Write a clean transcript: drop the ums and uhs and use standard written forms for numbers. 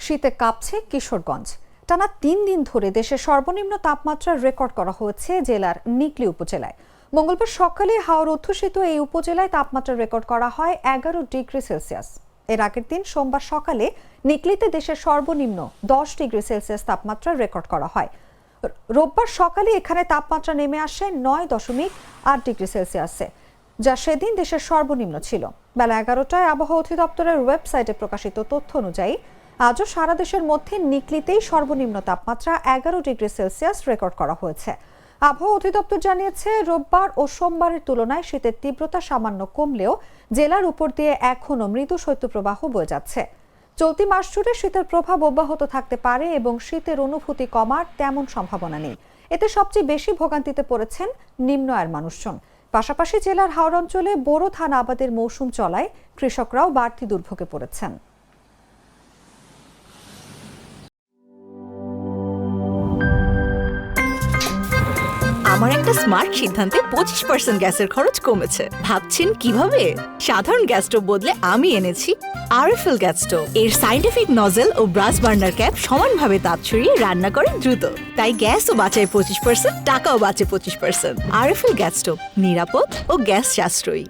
শীতে কাঁপছে কিশোরগঞ্জ। টানা ৩ দিন ধরে দেশের সর্বনিম্ন তাপমাত্রা রেকর্ড করা হয়েছে জেলার নিকলী উপজেলায়। মঙ্গলবার সকালে হাওর অধ্যুষিত এই উপজেলায় তাপমাত্রা রেকর্ড করা হয় 11 ডিগ্রি সেলসিয়াস। এর আগের দিন সোমবার সকালে নিকলীতে দেশের সর্বনিম্ন 10 ডিগ্রি সেলসিয়াস তাপমাত্রা রেকর্ড করা হয়। রোববার সকালে এখানে তাপমাত্রা নেমে আসে 9.8 ডিগ্রি সেলসিয়াসে, যা সেদিন দেশের সর্বনিম্ন ছিল। বেলা 11টায় আবহাওয়া অধিদপ্তরের ওয়েবসাইটে প্রকাশিত তথ্য অনুযায়ী আজও সারা দেশের মধ্যে নিকলীতেই সর্বনিম্ন তাপমাত্রা 11 ডিগ্রি সেলসিয়াস রেকর্ড করা হয়েছে। আবহাওয়া অধিদপ্তর জানিয়েছে, রোববার ও সোমবারের তুলনায় শীতের তীব্রতা সামান্য কমলেও জেলার উপর দিয়ে এখনও মৃদু শৈত্যপ্রবাহ বয়ে যাচ্ছে। চলতি মাস জুড়ে শীতের প্রভাব অব্যাহত থাকতে পারে এবং শীতের অনুভূতি কমার তেমন সম্ভাবনা নেই। এতে সবচেয়ে বেশি ভোগান্তিতে পড়েছেন নিম্ন আয়ের মানুষজন। পাশাপাশি জেলার হাওর অঞ্চলে বোরো ধান আবাদের মৌসুম চলায় কৃষকরাও বাড়তি দুর্ভোগে পড়েছেন। আমার একটা স্মার্ট সিদ্ধান্তে 25% গ্যাসের খরচ কমেছে। ভাবছেন কিভাবে? সাধারণ গ্যাস স্টোভ বদলে আমি এনেছি আরএফএল গ্যাস স্টোভ। এর সাইন্টিফিক নজল ও ব্রাস বার্নার ক্যাপ সমানভাবে তাপ ছড়িয়ে রান্না করে দ্রুত, তাই গ্যাসও বাঁচায় 25%, টাকাও বাঁচে 25%। আরএফএল গ্যাস স্টোভ নিরাপদ ও গ্যাস সাশ্রয়ী।